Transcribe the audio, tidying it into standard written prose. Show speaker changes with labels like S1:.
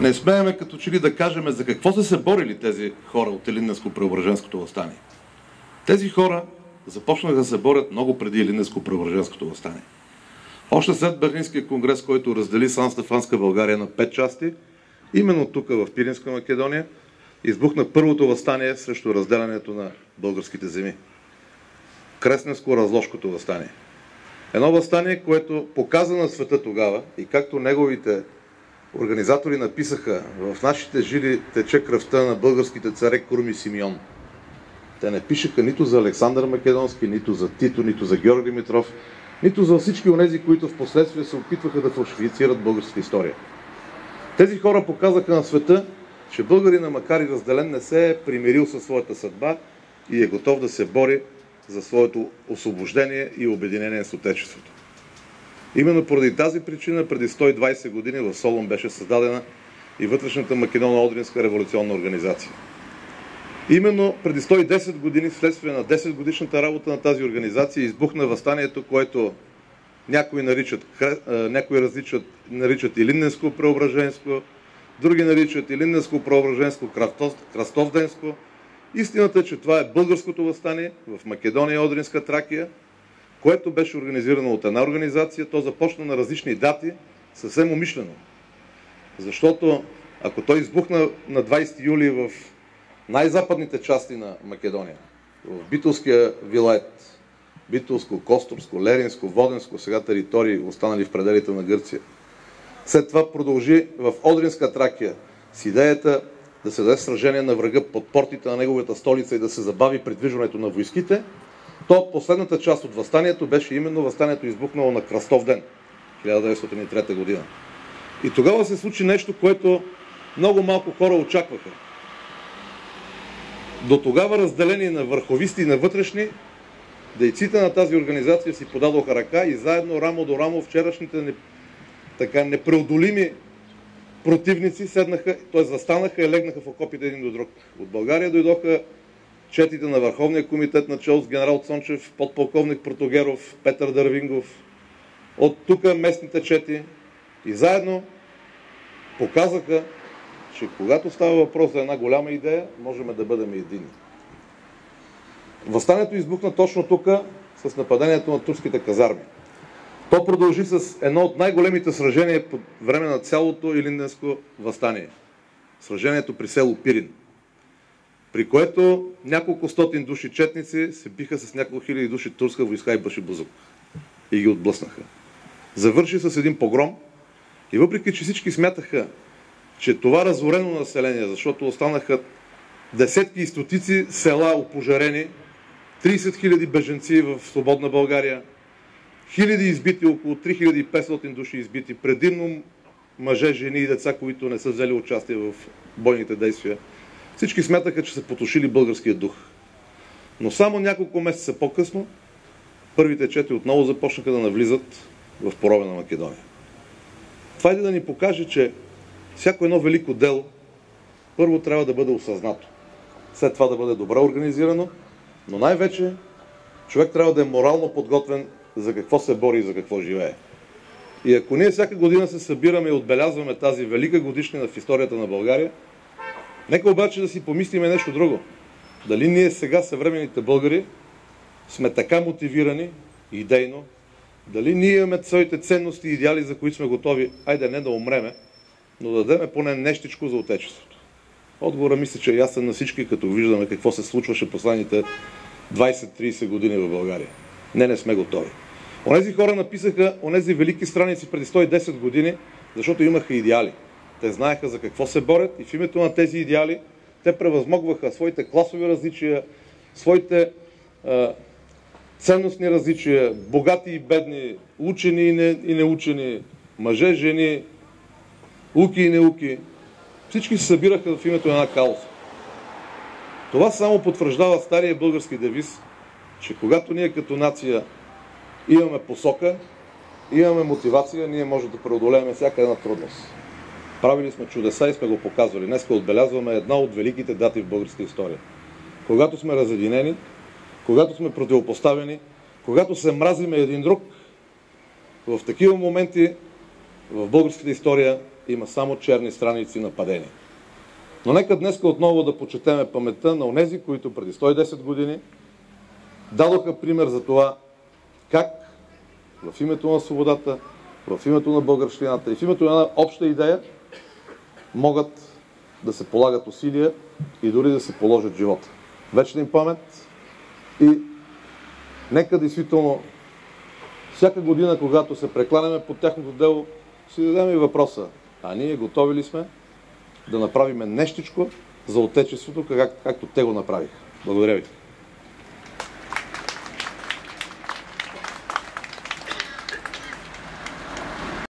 S1: Не смееме като че ли да кажем за какво са се борили тези хора от Илинденско-Преображенското въстание. Тези хора започнаха да се борят много преди Илинденско-Преображенското въстание. Още след Берлинския конгрес, който раздели Сан-Стефанска България на 5 части, именно тук в Пиринска Македония, избухна първото въстание срещу разделянето на българските земи. Кресненско-Разложкото въстание. Едно въстание, което показа на света тогава и както неговите организатори написаха: в нашите жили тече кръвта на българските царе Крум и Симеон. Те не пишеха нито за Александър Македонски, нито за Тито, нито за Георги Димитров, нито за всички онези, които в последствие се опитваха да фалшифицират българската история. Тези хора показаха на света, че българина, макар и разделен, не се е примирил със своята съдба и е готов да се бори за своето освобождение и обединение с Отечеството. Именно поради тази причина преди 120 години в Солун беше създадена и вътрешната Македоно-Одринска революционна организация. Именно преди 110 години, вследствие на 10 годишната работа на тази организация, избухна въстанието, което някои наричат Илинденско-Преображенско, други наричат Илинденско-Преображенско-Кръстовденско. Истината е, че това е българското въстание в Македония и Одринска Тракия, което беше организирано от една организация. То започна на различни дати, съвсем умишлено. Защото ако той избухна на 20 юли в най-западните части на Македония, в Битолския вилает, Битолско, Костурско, Леринско, Воденско, сега територии, останали в пределите на Гърция. След това продължи в Одринска Тракия с идеята да се даде сражение на врага под портите на неговата столица и да се забави придвижването на войските, то последната част от въстанието беше именно въстанието избухнало на Кръстовден, 1903 година. И тогава се случи нещо, което много малко хора очакваха. До тогава разделени на върховисти и на вътрешни, дейците на тази организация си подадоха ръка и заедно, рамо до рамо, вчерашните непреодолими противници седнаха, т.е. застанаха и легнаха в окопите един до друг. От България дойдоха четите на Върховния комитет начело с генерал Цончев, подполковник Протогеров, Петър Дървингов, от тук местните чети и заедно показаха, че когато става въпрос за една голяма идея, можем да бъдем едини. Въстанието избухна точно тук с нападението на турските казарми. То продължи с едно от най-големите сражения по време на цялото Илинденско въстание. Сражението при село Пирин, при което няколко стотин души четници се биха с няколко хиляди души турска войска и башибузук и ги отблъснаха. Завърши с един погром и въпреки, че всички смятаха, че това разорено население, защото останаха десетки и стотици села опожарени, 30 000 беженци в свободна България, хиляди избити, около 3500 души избити, предимно мъже, жени и деца, които не са взели участие в бойните действия. Всички смятаха, че са потушили българския дух. Но само няколко месеца по-късно първите чети отново започнаха да навлизат в поробя на Македония. Това е да ни покаже, че всяко едно велико дело първо трябва да бъде осъзнато, след това да бъде добре организирано, но най-вече човек трябва да е морално подготвен за какво се бори и за какво живее. И ако ние всяка година се събираме и отбелязваме тази велика годишнина в историята на България, нека обаче да си помислиме нещо друго. Дали ние сега, съвременните българи, сме така мотивирани идейно, дали ние имаме своите ценности и идеали, за които сме готови, айде не да умреме, но да дадем поне нещичко за Отечеството. Отговорът мисля, че е ясен на всички, като виждаме какво се случваше последните 20-30 години в България. Не сме готови. Онези хора написаха онези велики страници преди 110 години, защото имаха идеали. Те знаеха за какво се борят и в името на тези идеали те превъзмогваха своите класови различия, своите ценностни различия, богати и бедни, учени и неучени, мъже, жени, уки и неуки. Всички се събираха в името на една кауза. Това само потвърждава стария български девиз, че когато ние като нация имаме посока, имаме мотивация, ние можем да преодолеем всяка една трудност. Правили сме чудеса и сме го показвали. Днеска отбелязваме една от великите дати в българска история. Когато сме разединени, когато сме противопоставени, когато се мразиме един друг, в такива моменти в българската история има само черни страници на падение. Но нека днес отново да почетеме паметта на онези, които преди 110 години дадоха пример за това как в името на свободата, в името на българщината и в името на една обща идея могат да се полагат усилия и дори да се положат живота. Вечна им памет и нека действително всяка година, когато се прекланяме под тяхното дело, си дадем и въпроса: а ние готови ли сме да направим нещичко за Отечеството, както те го направиха? Благодаря ви.